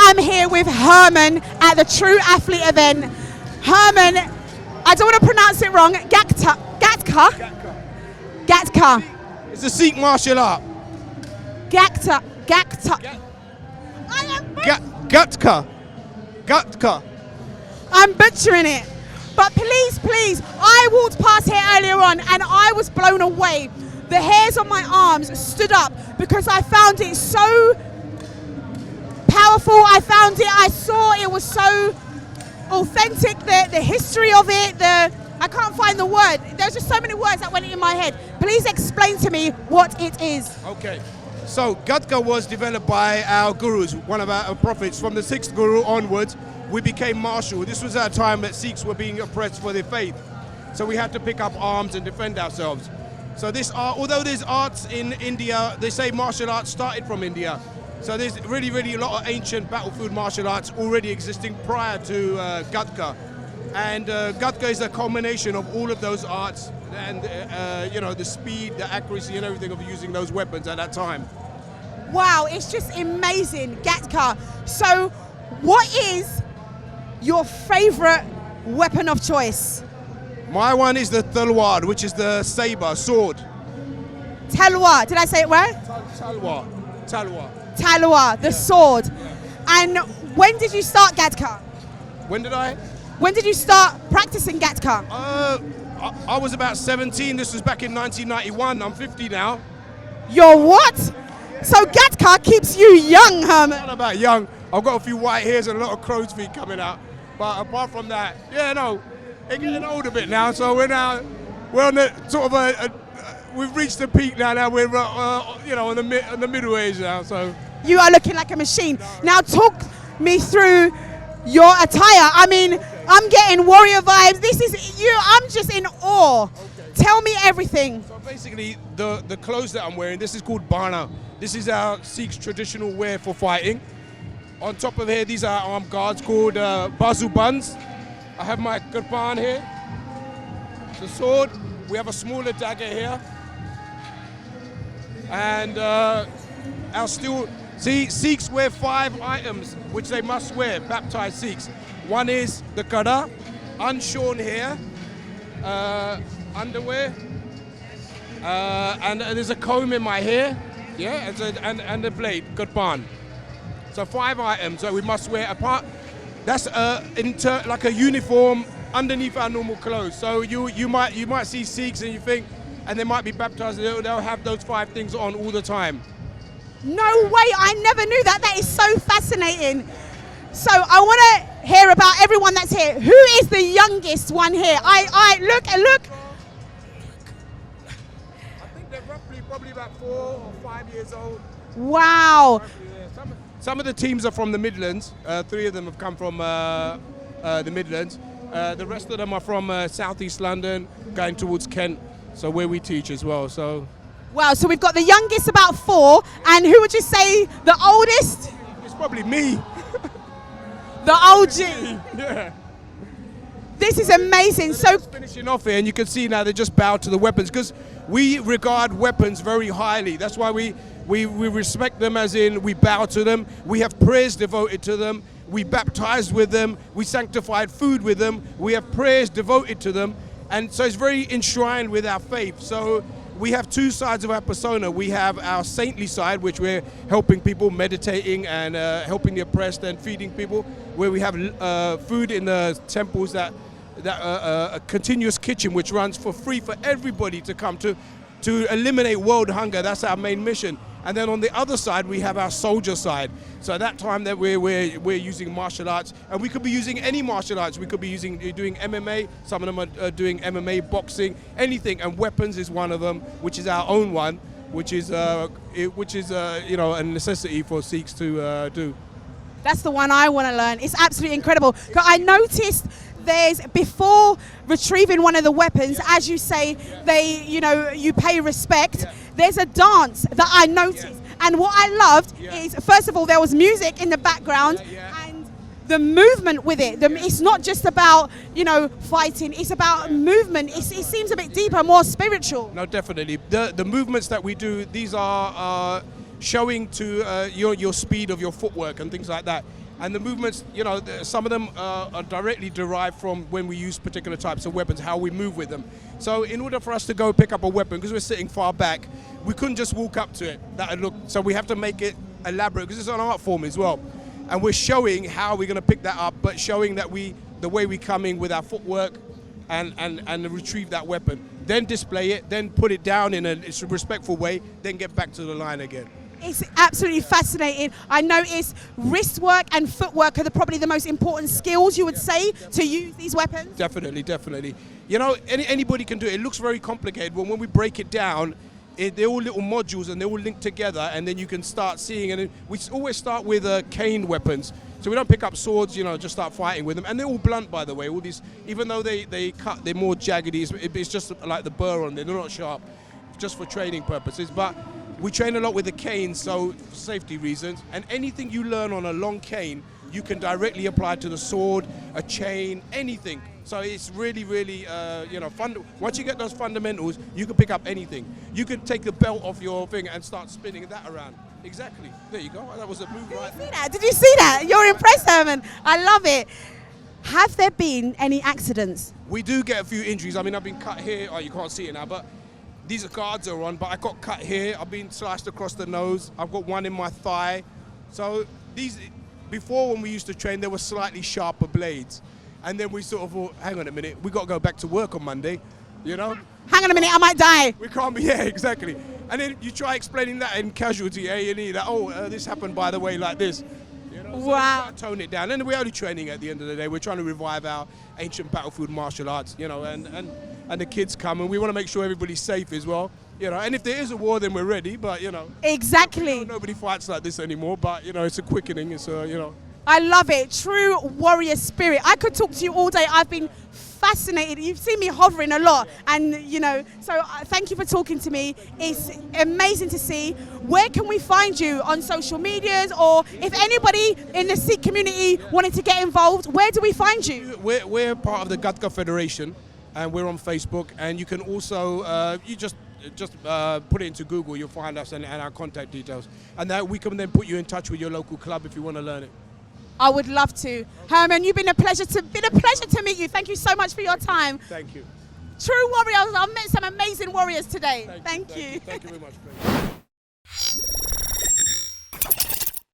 am here with Herman at the True Athlete event. Herman, I don't want to pronounce it wrong. Gatka. It's a Sikh martial art. Gatka. Gatka. I'm butchering it. But please, I walked past here earlier on and I was blown away. The hairs on my arms stood up because I found it so powerful. I saw it was so authentic, the history of it, I can't find the word. There's just so many words that went in my head. Please explain to me what it is. Okay. So Gatka was developed by our gurus, one of our prophets. From the 6th guru onwards, we became martial. This was at a time that Sikhs were being oppressed for their faith. So we had to pick up arms and defend ourselves. So this art, although there's arts in India, they say martial arts started from India. So there's really a lot of ancient battlefield martial arts already existing prior to Gatka. And Gatka is a culmination of all of those arts and the speed, the accuracy and everything of using those weapons at that time. Wow, it's just amazing, Gatka. So what is your favorite weapon of choice? My one is the talwar, which is the saber, sword. Talwar, did I say it right? Talwar, the sword. And when did you start Gatka? When did you start practicing Gatka? I was about 17. This was back in 1991. I'm 50 now. You're what? So Gatka keeps you young, Herman. Not about young. I've got a few white hairs and a lot of crow's feet coming out. But apart from that, it's getting old a bit now. So we're on the sort of we've reached the peak now. Now we're on the middle age now. So you are looking like a machine. Now talk me through your attire. I mean, I'm getting warrior vibes. This is you. I'm just in awe. Okay. Tell me everything. So basically, the clothes that I'm wearing, this is called bana. This is our Sikhs traditional wear for fighting. On top of here, these are armed guards called bazu buns. I have my kirpan here, the sword. We have a smaller dagger here, and our steel. See, Sikhs wear 5 items which they must wear, baptized Sikhs. One is the kada, unshorn hair, underwear, and there's a comb in my hair, and a blade, kirpan. So 5 items that we must wear apart. That's like a uniform underneath our normal clothes. So you might see Sikhs and you think, and they might be baptized, they'll have those 5 things on all the time. No way, I never knew that. That is so fascinating. So I want to hear about everyone that's here. Who is the youngest one here? I look. I think they're probably about 4 or 5 years old. Wow. Some of the teams are from the Midlands. 3 of them have come from the Midlands. The rest of them are from southeast London, going towards Kent, so where we teach as well. So. Wow, so we've got the youngest about 4, and who would you say the oldest? It's probably me. The OG. Yeah. This is amazing. So finishing off here, and you can see now they just bow to the weapons because we regard weapons very highly. That's why we respect them, as in we bow to them. We have prayers devoted to them. We baptized with them. We sanctified food with them. We have prayers devoted to them, and so it's very enshrined with our faith. So we have 2 sides of our persona. We have our saintly side, which we're helping people, meditating and helping the oppressed and feeding people, where we have food in the temples that a continuous kitchen which runs for free for everybody to come to eliminate world hunger. That's our main mission. And then on the other side, we have our soldier side. So at that time that we're using martial arts, and we could be using any martial arts. We could be doing MMA. Some of them are doing MMA, boxing, anything. And weapons is one of them, which is our own one, which is a necessity for Sikhs to do. That's the one I want to learn. It's absolutely incredible. I noticed there's, before retrieving one of the weapons, as you say, you pay respect. There's a dance that I noticed, and what I loved is, first of all, there was music in the background, and the movement with it. It's not just about fighting. It's about movement. It seems a bit deeper, more spiritual. No, definitely. The movements that we do, these are showing to your speed of your footwork and things like that. And the movements, you know, some of them are directly derived from when we use particular types of weapons, how we move with them. So in order for us to go pick up a weapon, because we're sitting far back, we couldn't just walk up to it. So we have to make it elaborate, because it's an art form as well. And we're showing how we're going to pick that up, but showing that the way we come in with our footwork and retrieve that weapon. Then display it, then put it down in a respectful way, then get back to the line again. It's absolutely fascinating. I noticed wrist work and footwork are probably the most important skills, you would say, to use these weapons? Definitely, definitely. You know, anybody can do it. It looks very complicated, but when we break it down, they're all little modules and they're all linked together, and then you can start seeing. And we always start with cane weapons. So we don't pick up swords, you know, just start fighting with them. And they're all blunt, by the way. All these, even though they cut, they're more jaggedy. It's just like the burr on them. They're not sharp, just for training purposes. But we train a lot with the cane, so for safety reasons. And anything you learn on a long cane, you can directly apply to the sword, a chain, anything. So it's really, really, you know, fun. Once you get those fundamentals, you can pick up anything. You can take the belt off your thing and start spinning that around. Exactly. There you go. That was a move right there. Did you see that? You're impressed, Herman. I love it. Have there been any accidents? We do get a few injuries. I mean, I've been cut here. Oh, you can't see it now, but these guards are on. But I got cut here. I've been sliced across the nose. I've got one in my thigh. So these, before when we used to train, there were slightly sharper blades. And then we sort of thought, hang on a minute, we got to go back to work on Monday, you know? Hang on a minute, I might die. We can't be, yeah, exactly. And then you try explaining that in casualty A&E, that, this happened, by the way, like this. You know? Wow. So tone it down. And we're only training at the end of the day. We're trying to revive our ancient battlefield martial arts, you know, and the kids come, and we want to make sure everybody's safe as well. You know, and if there is a war, then we're ready, but, you know. Exactly. Nobody fights like this anymore, but, you know, it's a quickening, it's a, you know. I love it. True warrior spirit. I could talk to you all day. I've been fascinated. You've seen me hovering a lot, and you know, so thank you for talking to me. It's amazing to see. Where can we find you on social medias, or if anybody in the Sikh community wanted to get involved, where do we find you? We're part of the Gatka Federation, and we're on Facebook, and you can also you just put it into Google, you'll find us and our contact details, and that we can then put you in touch with your local club if you want to learn it. I would love to. Herman, you've been a pleasure to meet you. Thank you so much for your time. Thank you. True warriors. I've met some amazing warriors today. Thank you. Thank you very much.